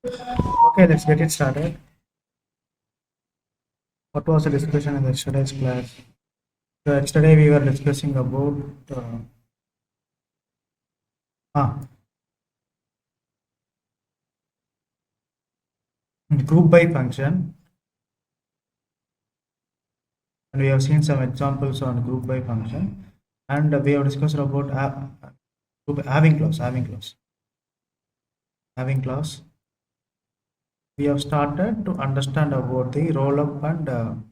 Okay, let's get it started. What was the discussion in yesterday's class? So yesterday we were discussing about ah, group by function, and we have seen some examples on group by function, and we have discussed about having clause. We have started to understand about the roll-up and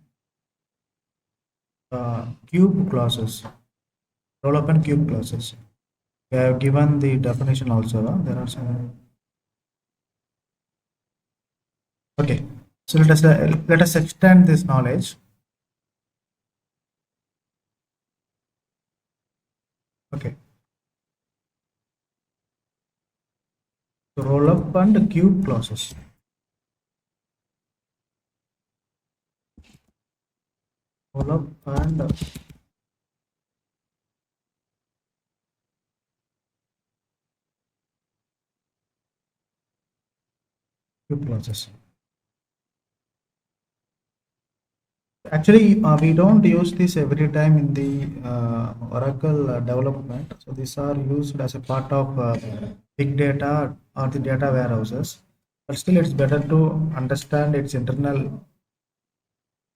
cube clauses. Roll-up and cube clauses. We have given the definition also. There are some. Okay, so let us extend this knowledge. Okay, so roll up and cube clauses. Roll up and cube clauses. Actually, we don't use this every time in the Oracle development. So these are used as a part of big data or the data warehouses. But still, it's better to understand its internal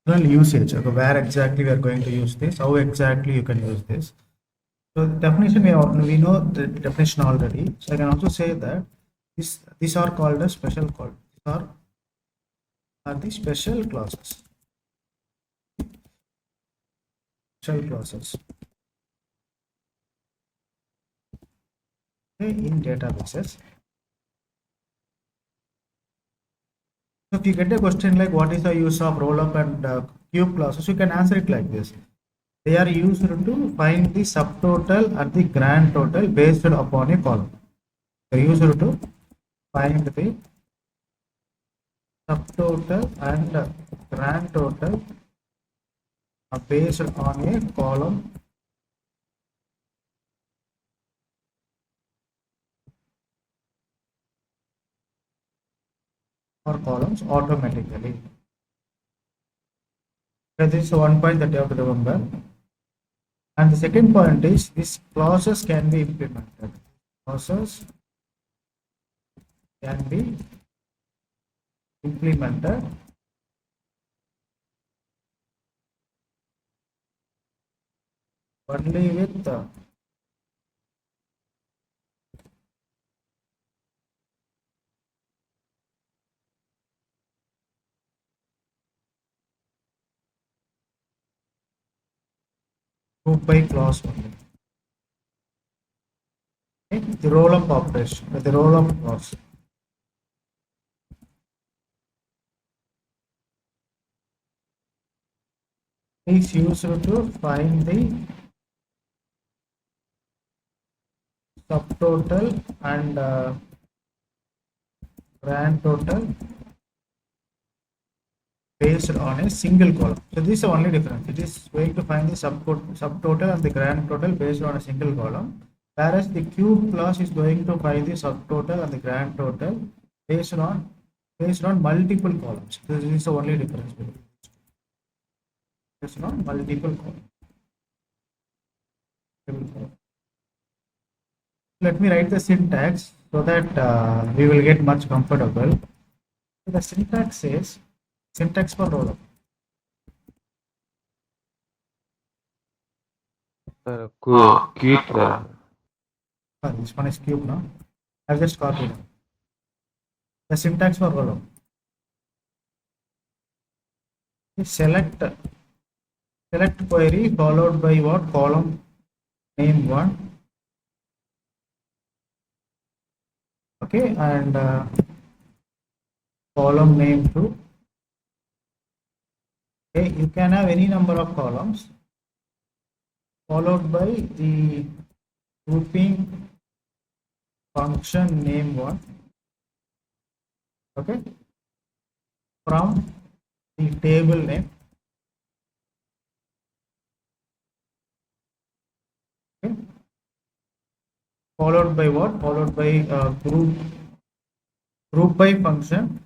usage. Okay, where exactly we are going to use this, how exactly you can use this. So the definition we know the definition already. So I can also say that these are called as special call. These are the special clauses. Special clauses. Okay, in databases. So if you get a question like what is the use of roll-up and cube clauses, you can answer it like this. They are used to find the subtotal and the grand total based upon a column. They are used to find the subtotal and grand total based on a column or columns automatically. So this is one point that you have to remember. And the second point is these clauses can be implemented. Clauses can be implemented only with group by clause only. Okay? The roll-up operation, the roll-up clause. Is used to find the subtotal and grand total based on a single column. So this is the only difference. It is going to find the subtotal and the grand total based on a single column, whereas the cube clause is going to find the subtotal and the grand total based on multiple columns. So this is the only difference between based on multiple columns. Let me write the syntax so that we will get much comfortable. So the syntax says syntax for rollup. Cube. This one is cube now. I've just copied the syntax for rollup. Select query followed by what column name 1. Okay, and column name 2. Okay, you can have any number of columns followed by the grouping function name 1. Okay, from the table name. Okay, followed by what? Followed by group group by function,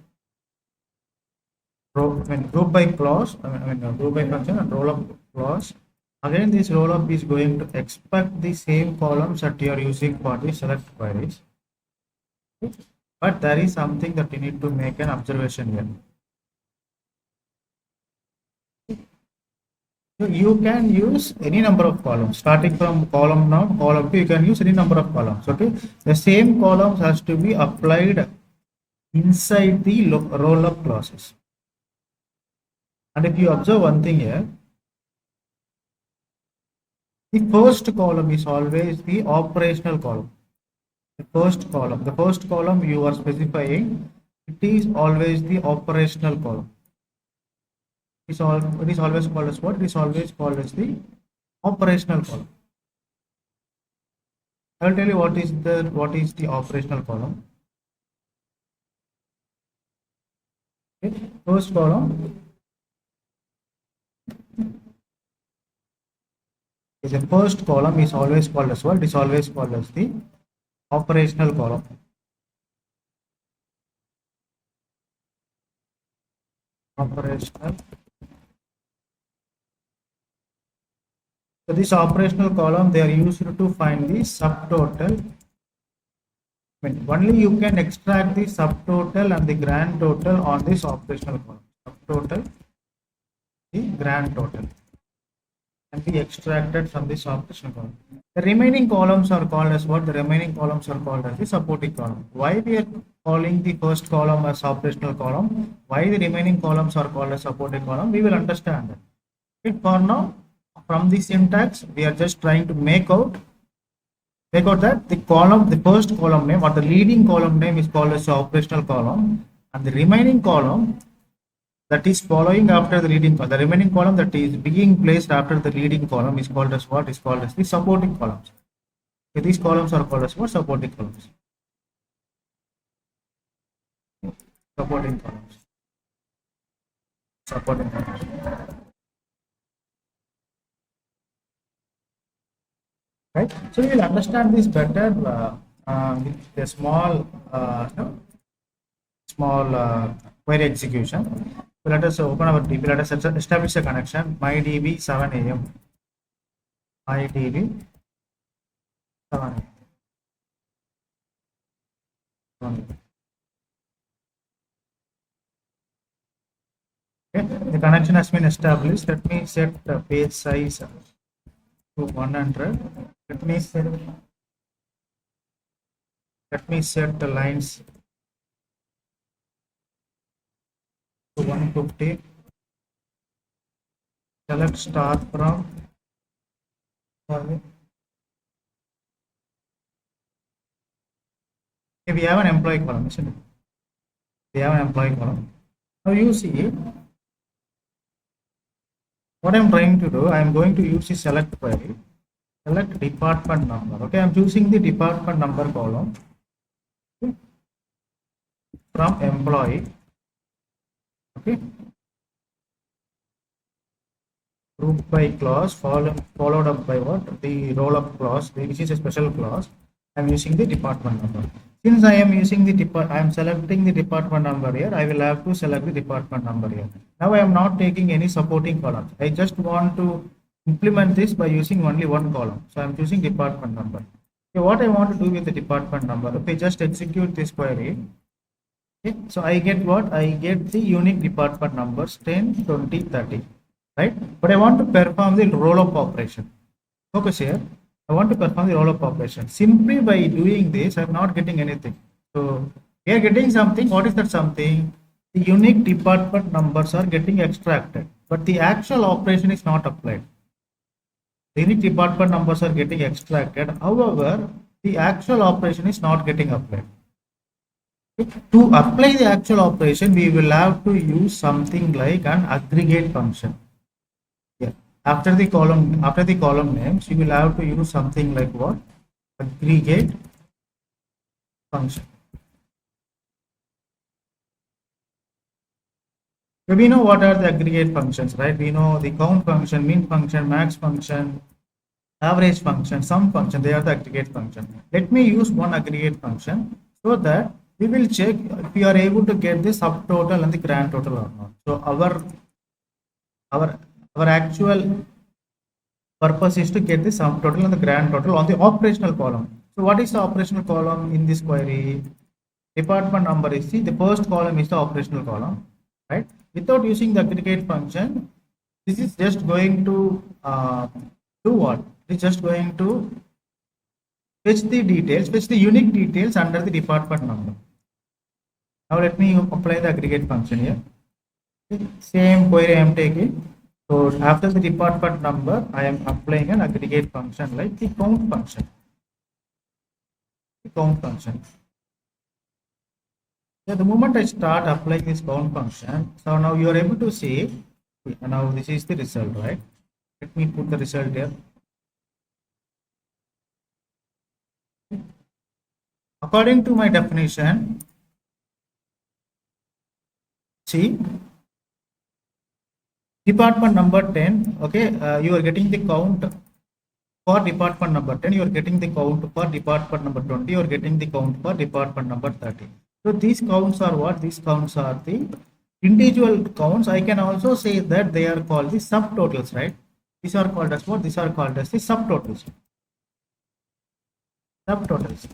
group by clause, group by function and roll up clause. Again, this roll up is going to expect the same columns that you are using for the select queries. But there is something that you need to make an observation here. So you can use any number of columns, starting from column 1, column 2, you can use any number of columns. Okay, the same columns has to be applied inside the roll up clauses. And if you observe one thing here, the first column is always the operational column. The first column you are specifying, it is always the operational column. It is always called as what? It is always called as the operational column. I will tell you what is the operational column. Okay. First column is the first column is always called as what? It is always called as the operational column. Operational. So this operational column, they are used to find the subtotal. Only you can extract the subtotal and the grand total on this operational column. Subtotal, the grand total, and be extracted from this operational column. The remaining columns are called as what? The remaining columns are called as the supporting column. Why we are calling the first column as operational column? Why the remaining columns are called as supporting column? We will understand that. Okay, for now, from the syntax, we are just trying to make out that the first column name or the leading column name is called as the operational column, and the remaining column that is following after the leading column, the remaining column that is being placed after the leading column is called as what? Is called as the supporting columns. Okay, these columns are called as what? Supporting columns. Supporting columns. Supporting columns. Right, so you will understand this better with a small query execution. So let us open our DB. Let us establish a connection. MyDB 7 AM. MyDB 7 AM. Okay, the connection has been established. Let me set the page size to 100. Let me set the lines to 150. Select start from. Okay, we have an employee column, isn't it? We have an employee column. Now you see what I'm trying to do. I'm going to use the select query. Select department number. Okay, I'm choosing the department number column. Okay, from employee. Okay, group by clause followed up by what? The roll up clause, which is a special clause. I'm using the department number. Since I am using I am selecting the department number here, I will have to select the department number here. Now I am not taking any supporting columns. I just want to implement this by using only one column. So I'm choosing department number. Okay, what I want to do with the department number? Okay, just execute this query. Okay, so I get what? I get the unique department numbers 10, 20, 30. Right? But I want to perform the roll-up operation. Focus here. I want to perform the roll-up operation. Simply by doing this, I'm not getting anything. So we are getting something. What is that something? The unique department numbers are getting extracted, but the actual operation is not applied. The unique department numbers are getting extracted. However, the actual operation is not getting applied. To apply the actual operation, we will have to use something like an aggregate function. Yeah. After the column names, you will have to use something like what? Aggregate function. So we know what are the aggregate functions, right? We know the count function, min function, max function, average function, sum function. They are the aggregate function. Let me use one aggregate function so that we will check if we are able to get the subtotal and the grand total or not. So our our actual purpose is to get the sum total and the grand total on the operational column. So what is the operational column in this query? Department number is the first column is the operational column, right? Without using the aggregate function, this is just going to do what? It's just going to fetch the details, fetch the unique details under the department number. Now let me apply the aggregate function here. Same query I am taking. So after the department number, I am applying an aggregate function like the count function. The count function. So the moment I start applying this count function, so now you are able to see, now this is the result, right? Let me put the result here. According to my definition, see, department number 10, okay, you are getting the count for department number 10, you are getting the count for department number 20, you are getting the count for department number 30. So these counts are what? These counts are the individual counts. I can also say that they are called the subtotals, right? These are called as what? These are called as the subtotals. Subtotals,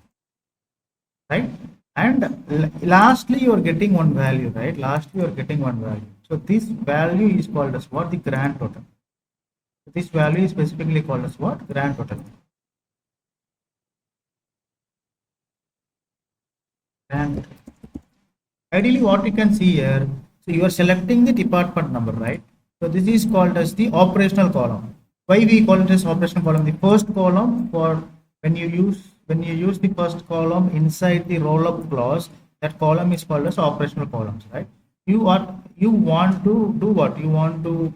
right? And lastly, you are getting one value, right? Lastly, you are getting one value. So this value is called as what? The grand total. This value is specifically called as what? Grand total. And ideally, what you can see here, so you are selecting the department number, right? So this is called as the operational column. Why we call it as operational column? The first column, for when you use the first column inside the rollup clause, that column is called as operational columns, right? You want to do what? You want to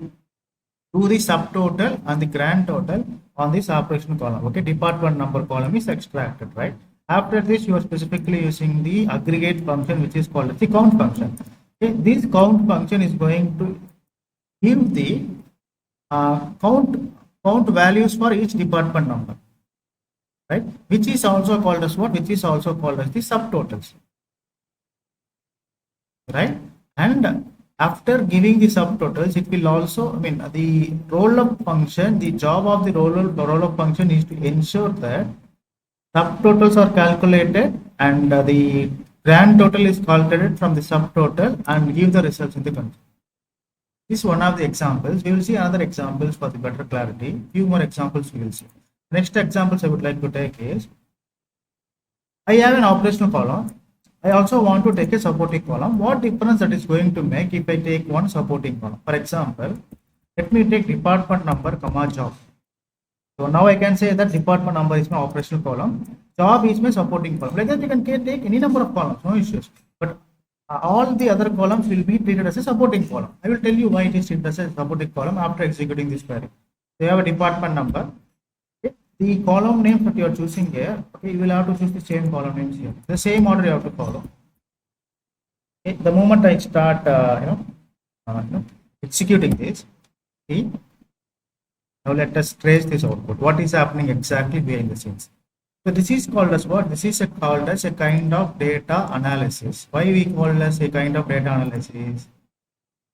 do the subtotal and the grand total on this operational column. Okay, department number column is extracted, right? After this, you are specifically using the aggregate function, which is called the count function. Okay, this count function is going to give the count values for each department number, right? Which is also called as what? Which is also called as the subtotals, right? And after giving the subtotals, it will also, I mean, the rollup function, the job of the rollup function is to ensure that subtotals are calculated and the grand total is calculated from the subtotal and give the results in the console. This is one of the examples. We will see other examples for the better clarity. Few more examples we will see. Next examples I would like to take is, I have an operational column. I also want to take a supporting column. What difference that is going to make if I take one supporting column? For example, let me take department number, comma, job. So now I can say that department number is my operational column, job is my supporting column. Like that, you can take any number of columns, no issues. But all the other columns will be treated as a supporting column. I will tell you why it is treated as a supporting column after executing this query. So you have a department number. Okay. The column names that you are choosing here, okay, you will have to choose the same column names here. The same order you have to follow. Okay. The moment I start, executing this, see. Now let us trace this output. What is happening exactly behind the scenes? So this is called as what? This is called as a kind of data analysis. Why we call it as a kind of data analysis?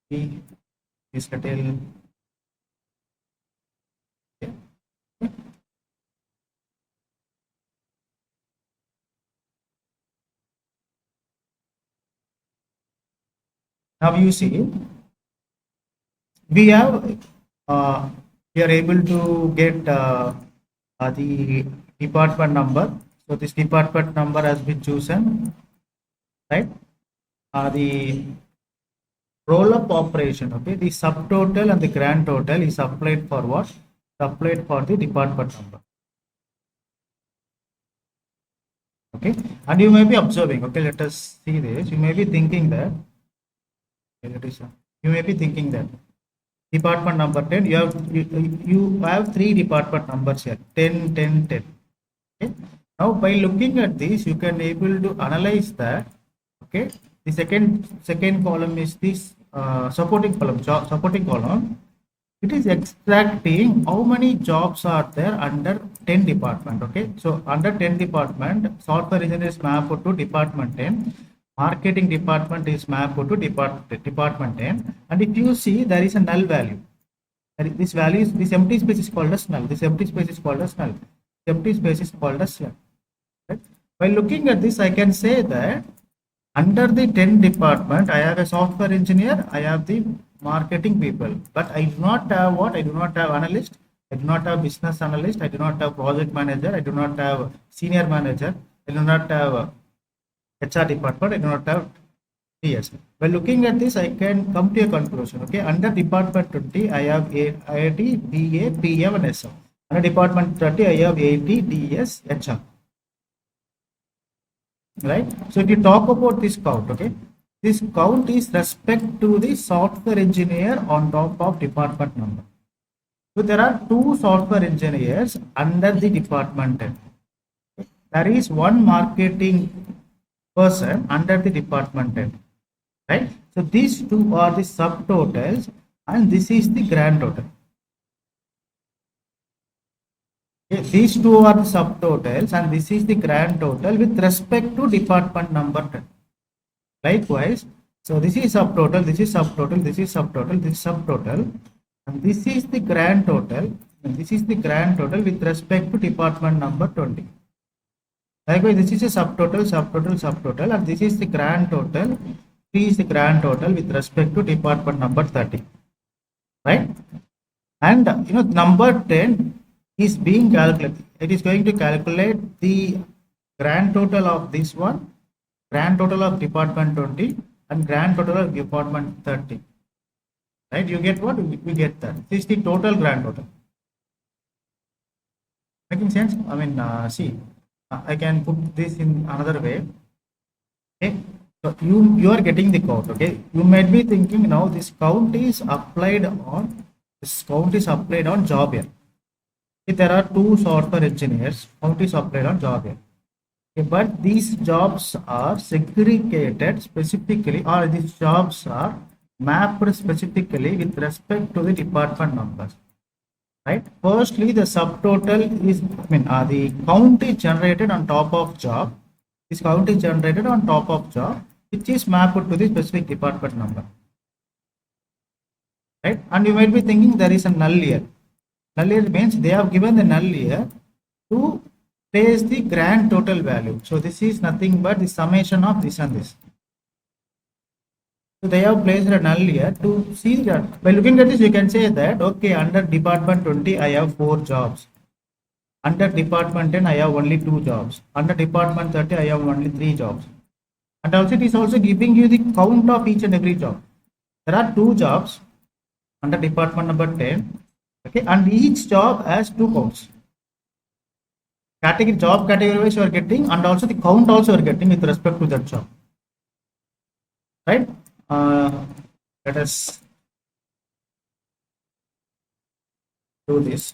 This little. Okay. Now you see, we are able to get the department number. So this department number has been chosen, right? The roll-up operation, okay, the subtotal and the grand total is applied for what? Applied for the department number. Okay, and you may be observing, okay, let us see this. You may be thinking that, department number 10, you have three department numbers here, 10, 10, 10. Okay. Now by looking at this, you can able to analyze that. Okay, the second column is this supporting column. It is extracting how many jobs are there under 10 department. Okay, so under 10 department, software engineer is mapped to department 10, marketing department is mapped to department 10, and if you see there is a null value. This value is, this empty space is called as null. This empty space is called as null. This empty space is called as null. Right? By looking at this, I can say that under the 10 department, I have a software engineer, I have the marketing people, but I do not have what? I do not have analyst, I do not have business analyst, I do not have project manager, I do not have senior manager, I do not have HR department, I do not have PS. By looking at this, I can come to a conclusion. Okay, under department 20, I have IIT, BA, PM, and SM. Under department 30, I have AT, DS, HR. Right? So if you talk about this count, okay, this count is respect to the software engineer on top of department number. So there are two software engineers under the department. There is one marketing person under the department, right? So these two are the subtotals, and this is the grand total. Okay, these two are the subtotals, and this is the grand total with respect to department number 10. Likewise, so this is subtotal, this is subtotal, this is subtotal, this is subtotal, and this is the grand total, and this is the grand total with respect to department number 20. Likewise, this is a subtotal, subtotal, subtotal, and this is the grand total. 3 is the grand total with respect to department number 30. Right? And number 10 is being calculated. It is going to calculate the grand total of this one, grand total of department 20, and grand total of department 30. Right? You get what? We get that. This is the total grand total. Making sense? I mean, see, I can put this in another way. Okay. So you are getting the count. Okay. You might be thinking now this count is applied on job here. If there are two software engineers, count is applied on job here. Okay, but these jobs are segregated specifically, or these jobs are mapped specifically with respect to the department numbers. Right? Firstly, the subtotal is, the count is generated on top of job. This count is generated on top of job, which is mapped to the specific department number. Right? And you might be thinking there is a null here. Null here means they have given the null here to place the grand total value. So this is nothing but the summation of this and this. So they have placed a null here to see that. By looking at this, you can say that, okay, under department 20, I have 4 jobs. Under department 10, I have only 2 jobs. Under department 30, I have only 3 jobs. And also it is also giving you the count of each and every job. There are 2 jobs under department number 10. Okay, and each job has 2 counts. Job category wise you are getting, and also the count also you are getting with respect to that job. Right? Let us do this.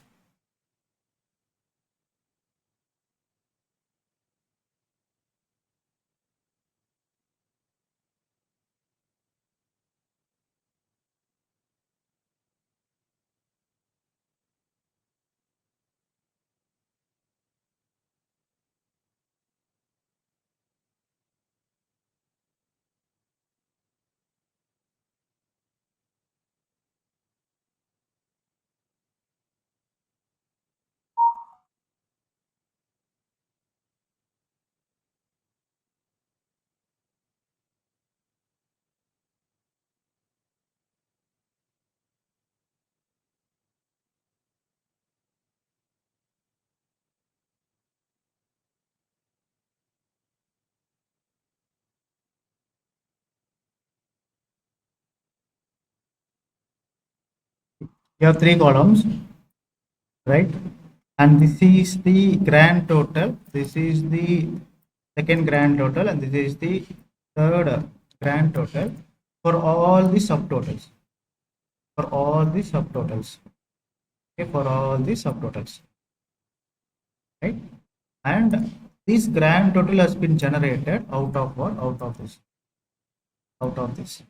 You have 3 columns, right? And this is the grand total, this is the second grand total, and this is the third grand total for all the subtotals. For all the subtotals. Okay, for all the subtotals. Right? And this grand total has been generated out of what? Out of this. Out of this.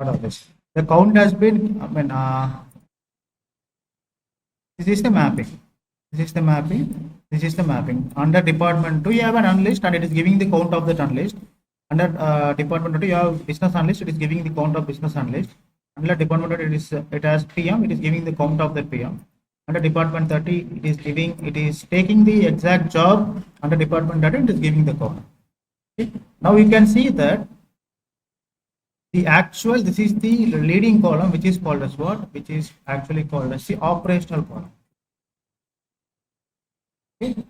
What of this? The count has been, this is the mapping. This is the mapping. This is the mapping. Under department 2, you have an analyst and it is giving the count of that analyst. Under department 2, you have business analyst, it is giving the count of business analyst. Under department 2, it has PM, it is giving the count of that PM. Under department 30, it is taking the exact job. Under department 30, it is giving the count. Okay. Now you can see that the actual, this is the leading column, which is called as what? Which is actually called as the operational column. Okay.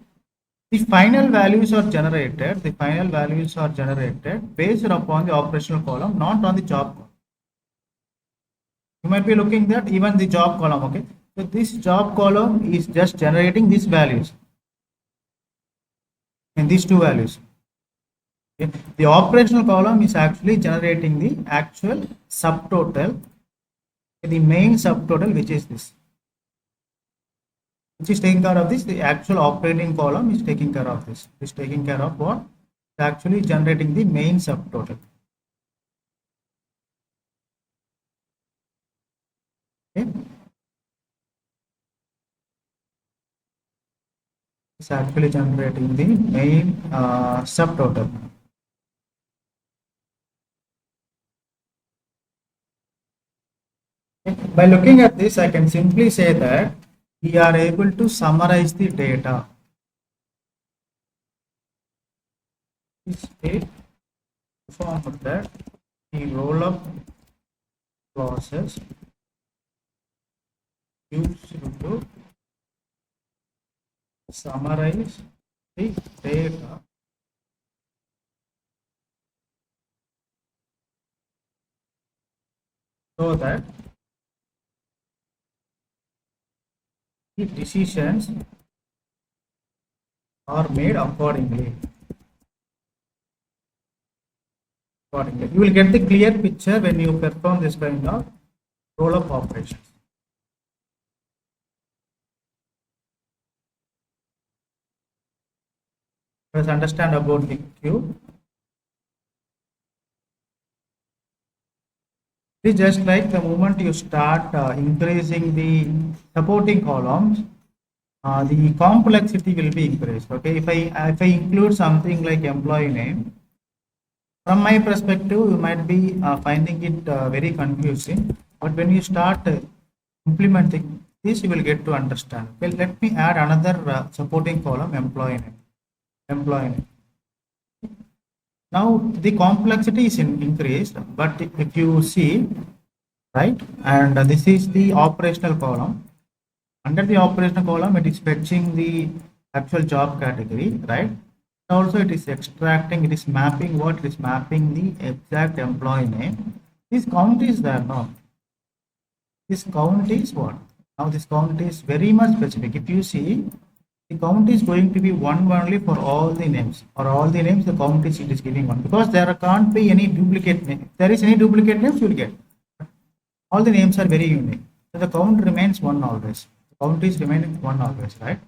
The final values are generated. The final values are generated based upon the operational column, not on the job column. You might be looking at even the job column. Okay, so this job column is just generating these values and these two values. Okay. The operational column is actually generating the actual subtotal, the main subtotal, which is this, which is taking care of this. The actual operating column is taking care of this. Is taking care of what? It's actually generating the main subtotal. Okay. It's actually generating the main subtotal. Okay. By looking at this, I can simply say that we are able to summarize the data. This is form of that the roll-up process used to summarize the data so that the decisions are made accordingly. You will get the clear picture when you perform this kind of roll-up operations. Let's understand about the queue. It is just like the moment you start increasing the supporting columns, the complexity will be increased. Okay, if I include something like employee name, from my perspective, you might be finding it very confusing. But when you start implementing this, you will get to understand. Well, let me add another supporting column, employee name. Employee name. Now the complexity is increased, but if you see, right, and this is the operational column. Under the operational column, it is fetching the actual job category, right? Also, it is extracting, it is mapping what? It is mapping the exact employee name. This count is there now. This count is what? Now this count is very much specific. If you see, the count is going to be one only for all the names. For all the names, the count is, it is giving one, because there can't be any duplicate name. If there is any duplicate names, you will get. All the names are very unique. So the count remains one always. The count is remaining one always, right?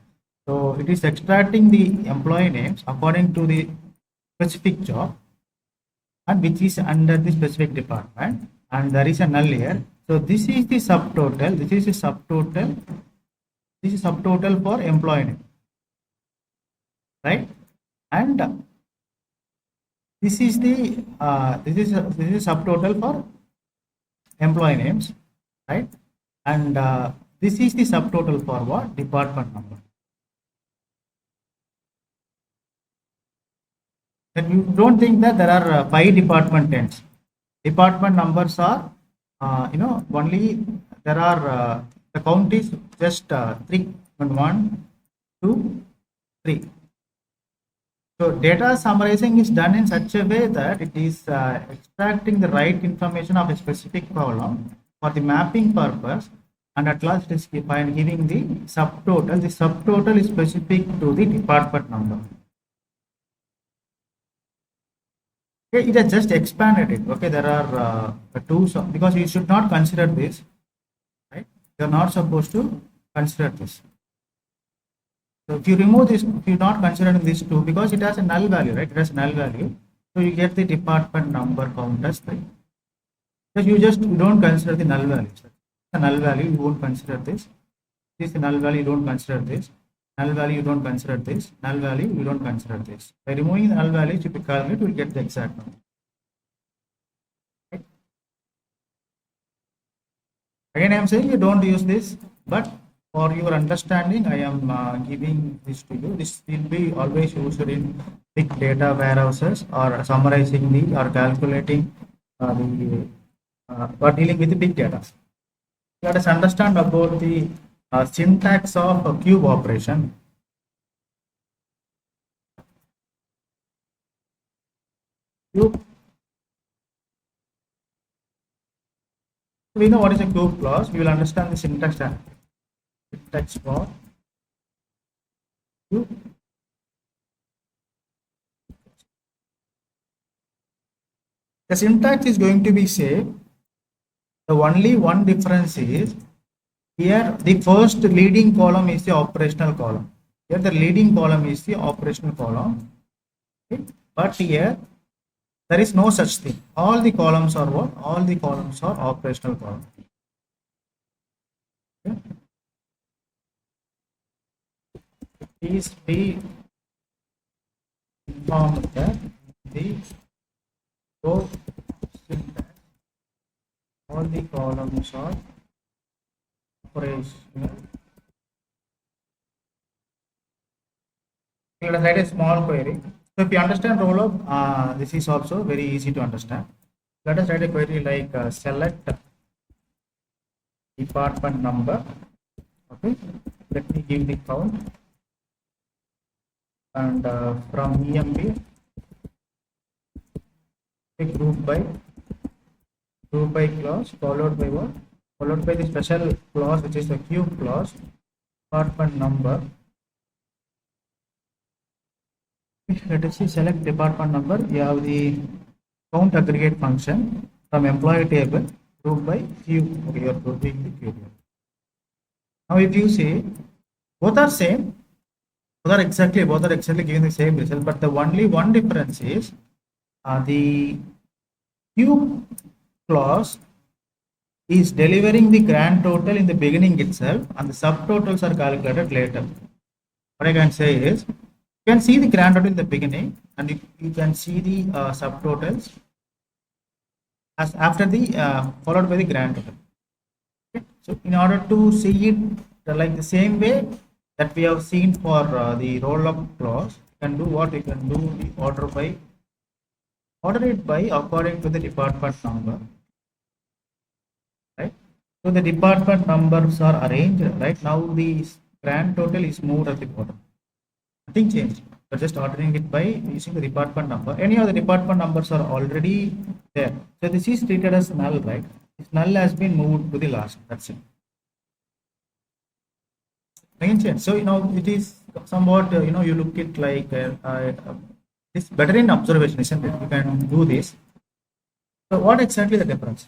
So it is extracting the employee names according to the specific job and which is under the specific department, and there is a null here. So this is the subtotal. This is the subtotal. This is subtotal for employee name, right? And this is the this is subtotal for employee names, right? And this is the subtotal for what? Department number. Then you don't think that there are 5 department names. Department numbers are, only there are, the count is just 3, 1, 2, 3. So data summarizing is done in such a way that it is extracting the right information of a specific column for the mapping purpose, and at last it is giving the subtotal. The subtotal is specific to the department number. Okay, it has just expanded it. Okay, there are two, because you should not consider this, right? You are not supposed to consider this. So if you remove this, if you are not considering this 2, because it has a null value, right? It has a null value. So you get the department number count as 3. Because you don't consider the null value. The null value you won't consider this. This is the null value you don't consider this. Null value you don't consider this. Null value you don't consider this. By removing the null values, if you calculate, you will get the exact number. Right? Again, I am saying you don't use this, but for your understanding, I am giving this to you. This will be always used in big data warehouses or summarizing the or calculating the or dealing with the big data. Let us understand about the syntax of a cube operation. Cube, we know what is a cube clause. We will understand the syntax for cube. The syntax is going to be say the only one difference is here the first leading column is the operational column. Here the leading column is the operational column. Okay? But here there is no such thing. All the columns are what? All the columns are operational columns. Okay? Please be informed that the row syntax, all the columns are operational. Let us write a small query. So if you understand ROLLUP, this is also very easy to understand. Let us write a query like select department number. Okay, let me give the count, and from EMB group by clause followed by what? Followed by the special clause which is the cube clause, department number. Let us see, select department number. You have the count aggregate function from employee table group by cube. Okay, you are grouping the cube. Now if you say both are same, both are exactly giving the same result, but the only one difference is the cube clause is delivering the grand total in the beginning itself, and the subtotals are calculated later. What I can say is, you can see the grand total in the beginning, and you can see the subtotals as after the followed by the grand total. Okay? So in order to see it like the same way that we have seen for the roll-up clause, you can do what? You can do the order it by according to the department number. Right? So the department numbers are arranged. Right now the grand total is moved at the bottom. Nothing changed. We're just ordering it by using the department number. Any of the department numbers are already there. So this is treated as null, right? This null has been moved to the last. That's it. Nothing changed. So it is somewhat you look it like it's better in observation, isn't it? You can do this. So what exactly the difference?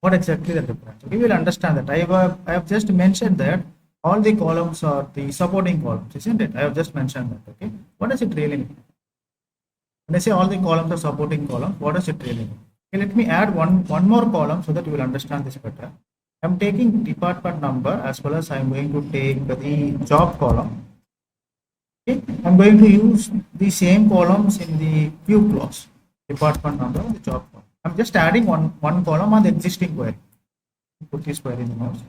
What exactly the difference? Okay, we will understand that. I have just mentioned that all the columns are the supporting columns, isn't it? I have just mentioned that. Okay, what does it really mean? When I say all the columns are supporting columns, what does it really mean? Okay, let me add one more column so that you will understand this better. I'm taking department number as well as I'm going to take the job column. Okay, I'm going to use the same columns in the cube clause, department number and the job column. I'm just adding one column on the existing query. Put this query in the mouse.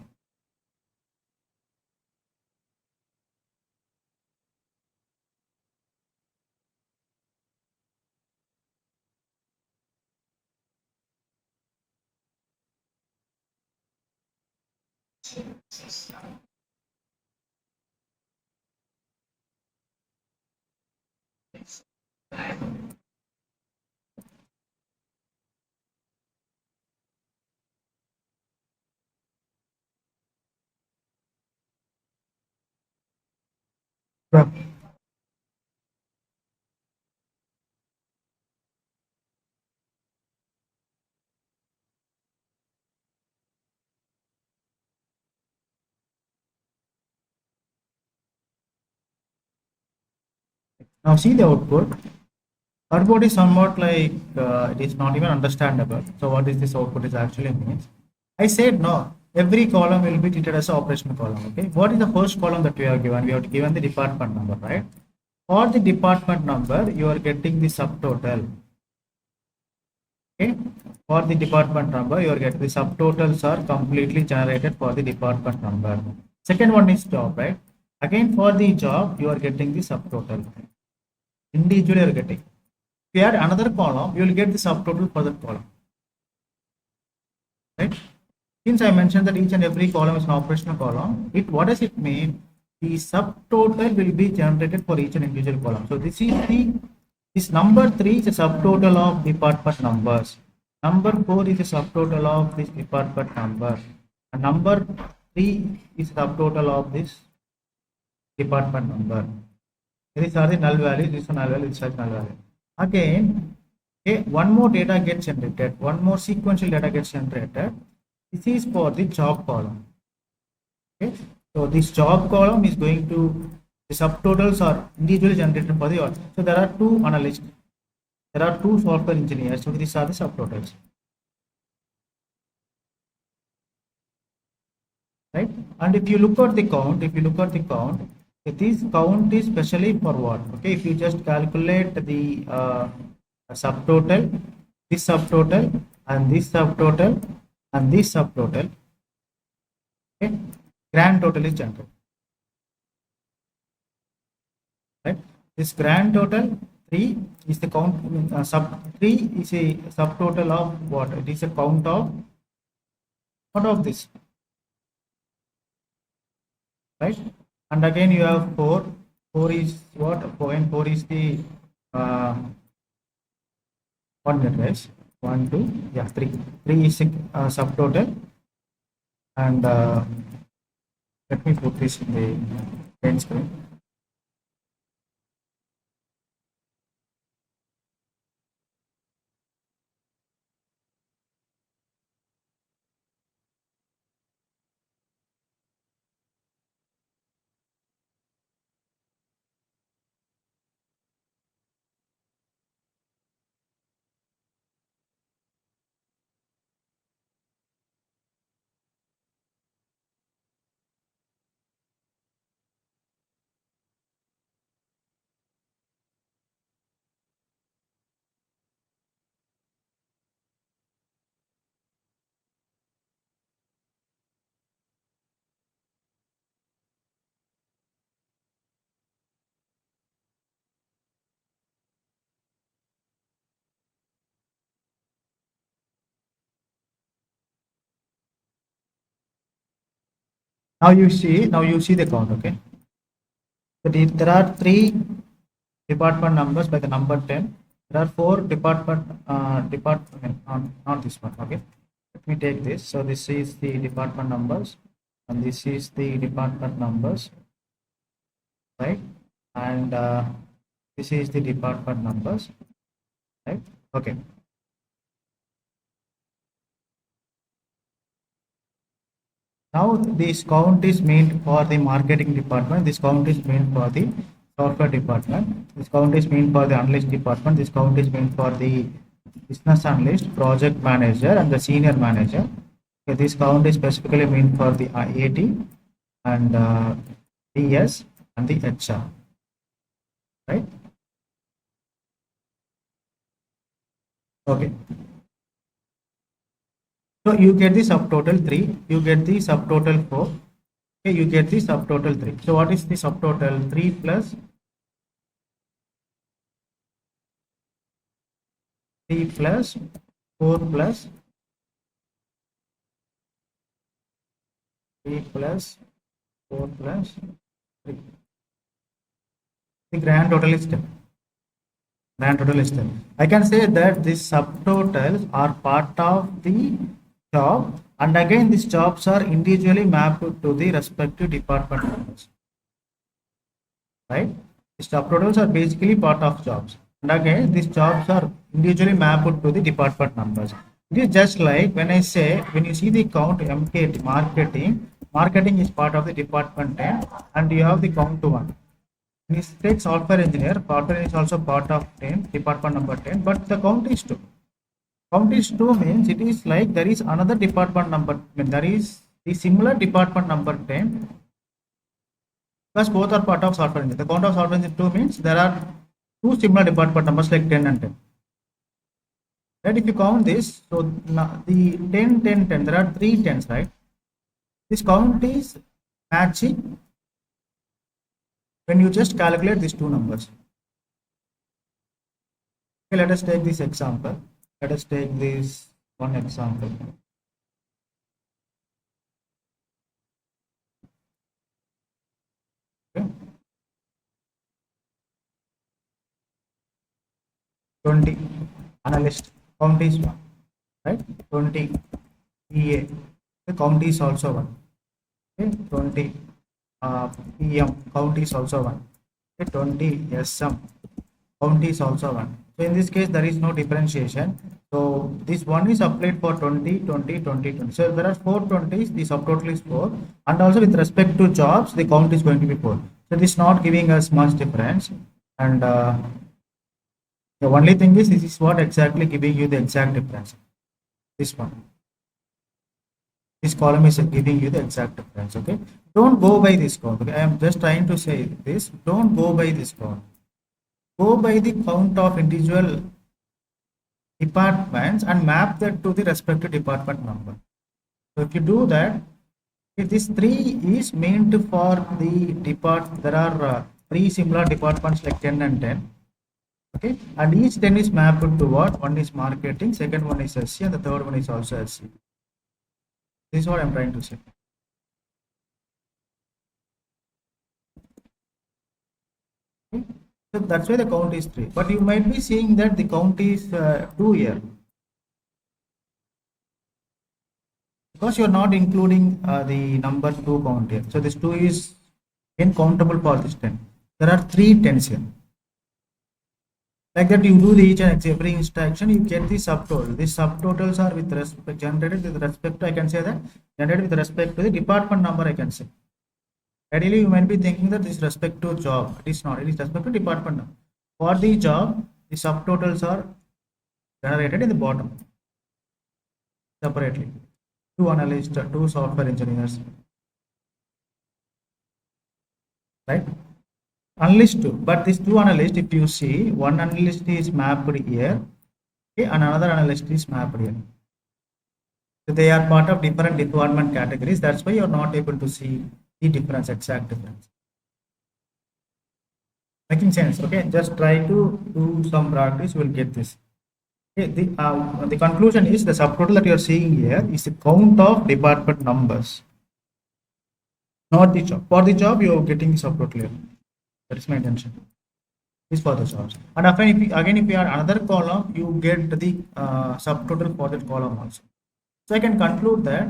Yeah. Now see the output. Output is somewhat like it is not even understandable. So what is this output is actually means? I said no. Every column will be treated as an operational column. Okay. What is the first column that we have given? We have given the department number, right? For the department number, you are getting the subtotal. Okay. For the department number, you are getting the subtotals are completely generated for the department number. Second one is job, right? Again, for the job, you are getting the subtotal. Individually, you are getting. If you add another column, you will get the subtotal for that column. Right? Since I mentioned that each and every column is an operational column, what does it mean? The subtotal will be generated for each and individual column. So this number 3 is a subtotal of department numbers. Number 4 is a subtotal of this department number. And number 3 is a subtotal of this department number. These are the null values. This is null value. This is null value. Again, okay, one more data gets generated. One more sequential data gets generated. This is for the job column. Okay, so this job column is going to, the subtotals are individually generated for the order. So there are two analysts, there are two software engineers. So these are the subtotals, right? And if you look at the count, this count is specially for what? Okay, if you just calculate the subtotal, this subtotal, and this subtotal, and this subtotal, okay, grand total is generated, right? This grand total 3 is the count, sub 3 is a subtotal of what? It is a count of what of this, right? And again you have 4. 4 is what? 4 is the one minute, guys. 1, 2, yeah, 3. 3 is a subtotal, and let me put this in the main screen. Now you see the count, okay? So there are 3 department numbers by the number 10. There are 4 department, not this one, okay? Let me take this. So this is the department numbers, and this is the department numbers, right? And this is the department numbers, right? Okay. Now this count is meant for the marketing department. This count is meant for the software department. This count is meant for the analyst department. This count is meant for the business analyst, project manager, and the senior manager. Okay, this count is specifically meant for the AT and DS and the HR, right? Okay. So you get the subtotal 3, you get the subtotal 4, okay, you get the subtotal 3. So what is the subtotal? 3 plus 3 plus 4 plus 3 plus 4 plus 3. The grand total is 10. Grand total is 10. I can say that these subtotals are part of the job, and again these jobs are individually mapped to the respective department numbers, right? These subtotals are basically part of jobs, and again these jobs are individually mapped to the department numbers. It is just like when I say, when you see the count MKT, marketing is part of the department 10, and you have the count 1. When you take software engineer is also part of 10, department number 10, but the count is 2. Count is 2 means it is like there is another department number, there is the similar department number 10, because both are part of software engineer. The count of software engineer 2 means there are two similar department numbers like 10 and 10. Right? If you count this, so now the 10, 10, 10, there are 3 10s, right? This count is matching when you just calculate these two numbers. Okay, let us take this example. Let us take this one example. Okay. 20 analyst, count is 1, right? 20 EA, the count is also 1. Okay. 20 PM, count is also 1. Okay. 20 SM, count is also 1. So in this case there is no differentiation. So this one is applied for 20, 20, 20, 20. So there are 4 20s, the subtotal is 4, and also with respect to jobs the count is going to be 4. So this is not giving us much difference, and the only thing is this is what exactly giving you the exact difference. This one, this column is giving you the exact difference. Okay, don't go by this count. Okay, I am just trying to say this. Don't go by this count. Go by the count of individual departments and map that to the respective department number. So if you do that, if this 3 is meant for the there are 3 similar departments like 10 and 10. Okay, and each 10 is mapped to what? One is marketing, second one is SC, and the third one is also SC. This is what I'm trying to say. Okay. So that's why the count is 3. But you might be seeing that the count is 2 here, because you are not including the number 2 count here. So this 2 is uncountable for this 10. There are 3 10s here. Like that, you do the each and every instruction, you get the subtotal. These subtotals are with respect generated with respect to, I can say that generated with respect to the department number, I can say. Ideally, you might be thinking that this is respect to job. It is not. It is respect to department number. For the job, the subtotals are generated in the bottom separately. 2 analysts, 2 software engineers, right? Analyst 2, but these 2 analysts, if you see, one analyst is mapped here, okay, and another analyst is mapped here. So they are part of different department categories. That's why you are not able to see the difference, exact difference. Making sense? Okay, just try to do some practice. You will get this. Okay, the conclusion is the subtotal that you are seeing here is the count of department numbers, not the job. For the job, you are getting the subtotal here. That is my intention. Is for the jobs. And again, if you add another column, you get the subtotal for that column also. So I can conclude that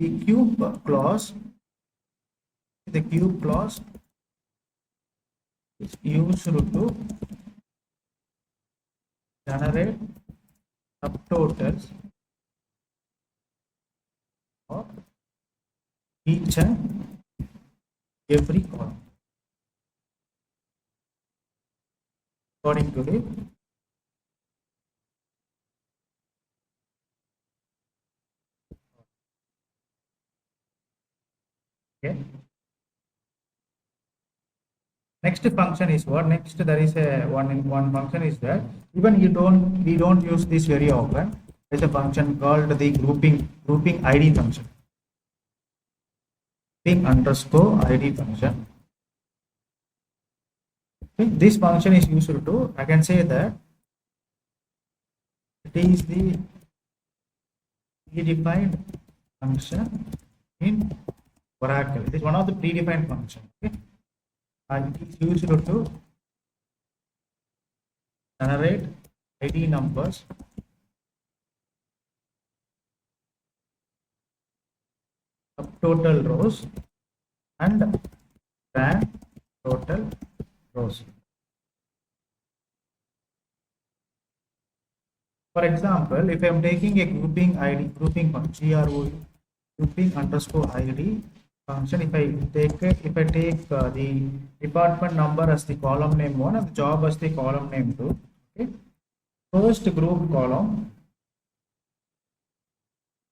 the cube clause is used to generate subtotals of each and every column according to the okay. Next function is what? Next there is a one function is that even we don't use this very often. There's a function called the grouping ID function. Grouping underscore ID function. Okay. This function is used to, I can say that it is the predefined function in Oracle. It is one of the predefined functions. Okay. And it is used to generate ID numbers subtotal rows and grand total rows. For example, if I am taking a grouping ID, grouping underscore ID function. If I take the department number as the column name 1 and the job as the column name 2. Okay. First group column,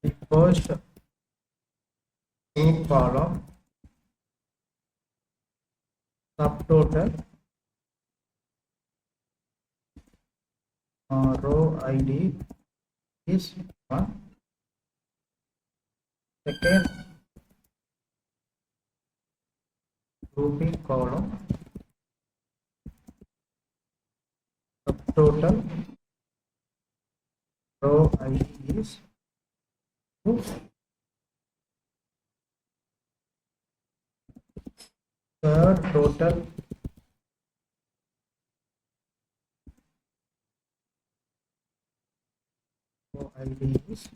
the first group column subtotal row ID is 1. Second grouping column subtotal row ID is 2. Third total row ID is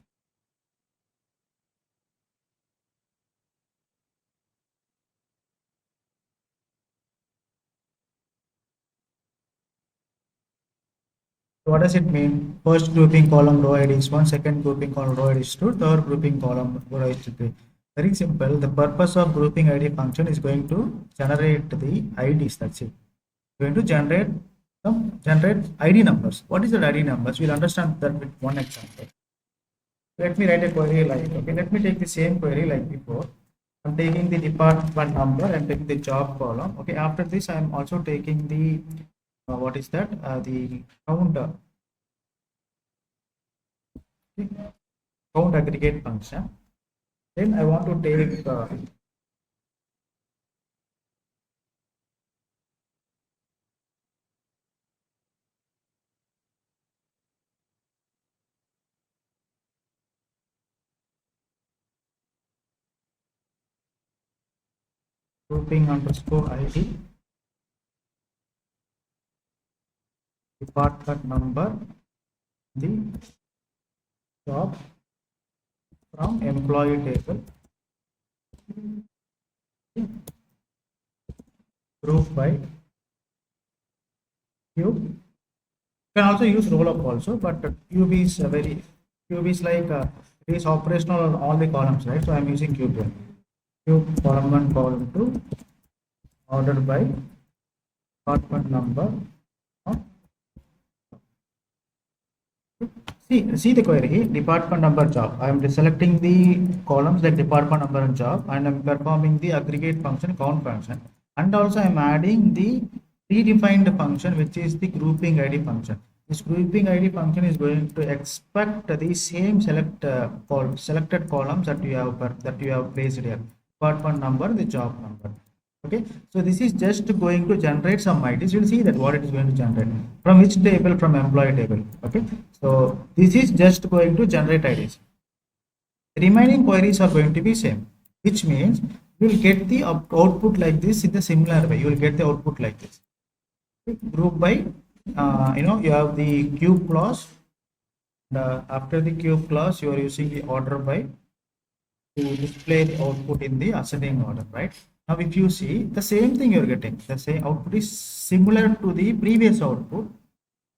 what does it mean? First grouping column row ID is 1, second grouping column row ID is 2, third grouping column row ID is 3. Very simple. The purpose of grouping ID function is going to generate the IDs. That's it. Going to generate ID numbers. What is the ID numbers? We'll understand that with one example. Let me write a query like, okay, let me take the same query like before. I'm taking the department number and taking the job column. Okay, after this, I'm also taking the what is that? The count count aggregate function. Then I want to take grouping underscore ID, department number, the job from employee table, group by cube. You can also use rollup also, but cube is like it is operational on all the columns, right? So I'm using cube here. Cube column 1, column 2, ordered by department number. See the query, department number job. I am selecting the columns like department number and job, and I'm performing the aggregate function, count function, and also I'm adding the predefined function, which is the grouping ID function. This grouping ID function is going to expect the same selected columns that you have placed here, department number, the job number. Okay, so this is just going to generate some IDs. You'll see that what it is going to generate from which table, from employee table. Okay, so this is just going to generate IDs. The remaining queries are going to be same, which means you will get the output like this in the similar way. You will get the output like this. Okay, group by you have the cube clause. After the cube clause, you are using the order by to display the output in the ascending order, right? Now, if you see the same thing you're getting, the same output is similar to the previous output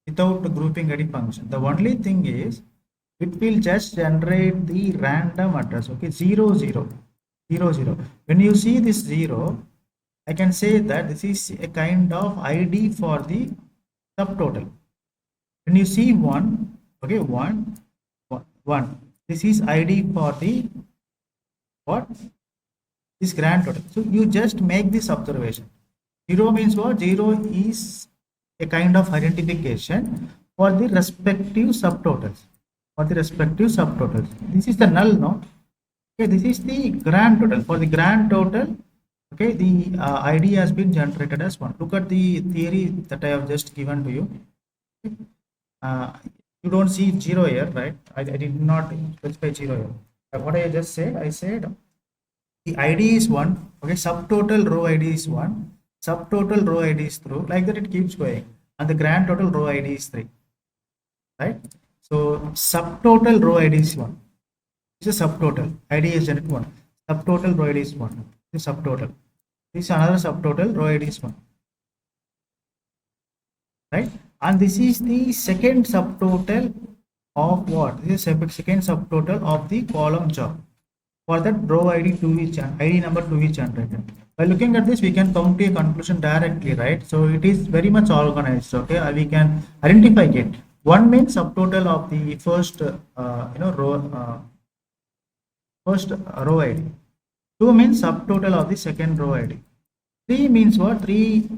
without the grouping ID function. The only thing is it will just generate the random address. Okay, 0 0 0 0. When you see this 0, I can say that this is a kind of ID for the subtotal. When you see 1, okay, 1 1, this is ID for the what? This grand total. So you just make this observation. 0 means what? 0 is a kind of identification for the respective subtotals. This is the null, no? Okay, this is the grand total. For the grand total, okay, the ID has been generated as 1. Look at the theory that I have just given to you. Okay. You don't see 0 here, right? I did not specify 0 here. What I just said, I said the ID is 1, okay, subtotal row ID is 1, subtotal row ID is 3, like that it keeps going, and the grand total row ID is 3, right? So subtotal row ID is 1. This is a subtotal, ID is generated 1, subtotal row ID is 1, this is subtotal, this is another subtotal, row ID is 1, right? And this is the second subtotal of what? This is second subtotal of the column job. For that row ID to each ID number to each generated. By looking at this, we can come to a conclusion directly, right? So it is very much organized. Okay, we can identify it. One means subtotal of the first, first row ID. Two means subtotal of the second row ID. Three means what? Three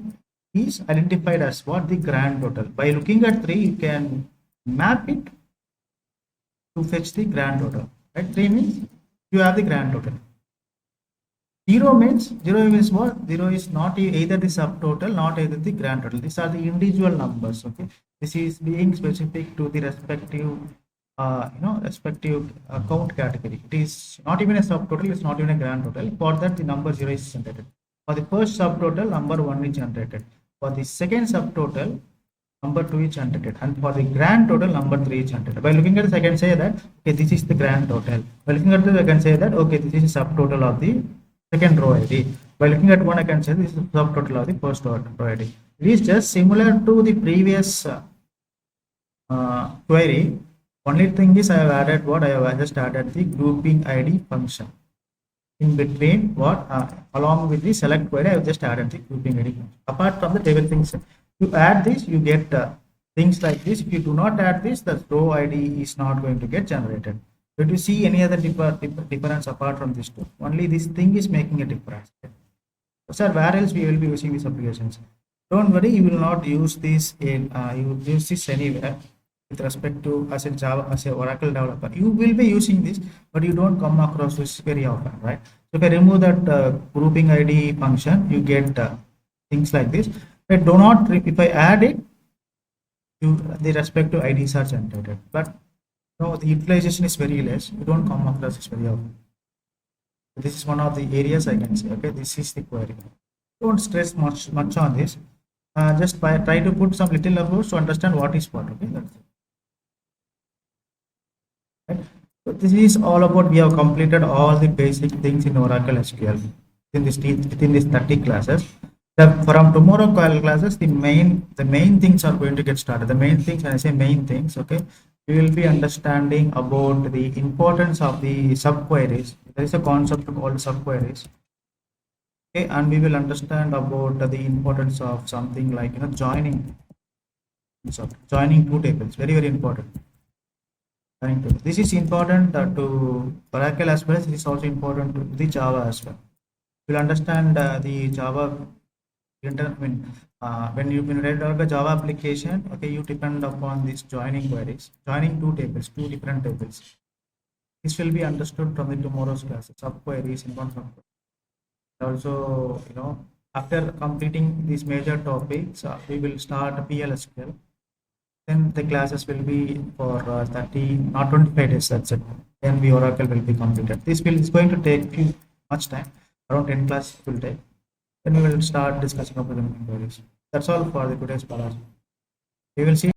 is identified as what? The grand total. By looking at three, you can map it to fetch the grand total. Right? Three means you have the grand total. Zero means what? Zero is not either the subtotal, not either the grand total. These are the individual numbers. Okay, this is being specific to the respective, respective count category. It is not even a subtotal. It's not even a grand total. For that, the number zero is generated. For the first subtotal, number one is generated. For the second subtotal, number 2 is generated, and for the grand total, number 3 is generated. By looking at this, I can say that okay, this is the grand total. By looking at this, I can say that okay, this is a subtotal of the second row ID. By looking at one, I can say this is the subtotal of the first row ID. It is just similar to the previous query. Only thing is I have added what? I have just added the grouping ID function. In between what? Along with the select query, I have just added the grouping ID function. Apart from the table things, you add this, you get things like this. If you do not add this, the row ID is not going to get generated. Did you see any other difference apart from this two? Only this thing is making a difference. Sir, where else we will be using these applications? Don't worry, you will not use this in you will use this anywhere with respect to as a Java, as a Oracle developer. You will be using this, but you don't come across this very often, right? So if I remove that grouping ID function, you get things like this. But do not, if I add it, the respective IDs are generated. But no, the utilization is very less. You don't come across this very often. This is one of the areas I can say. Okay, this is the query. Don't stress much on this. Just try to put some little efforts to understand what is what. Okay, that's it. Right? So this is all about we have completed all the basic things in Oracle SQL within this 30 classes. From tomorrow classes, the main things are going to get started. The main things, when I say main things, okay, we will be understanding about the importance of the subqueries. There is a concept called subqueries. Okay, and we will understand about the importance of something like joining. So joining two tables, very important. This is important to Oracle as well as this is also important to the Java as well. You'll understand the Java. When you read out the Java application, okay, you depend upon these joining queries, joining two tables, two different tables. This will be understood from the tomorrow's classes. Subqueries, inbound subqueries. Also, after completing these major topics, we will start PLSQL. Then the classes will be for 30, not 25 days. That's it. Then the Oracle will be completed. This is going to take much time. Around 10 classes will take. Then we will start discussing about the queries. That's all for the today's class. We will see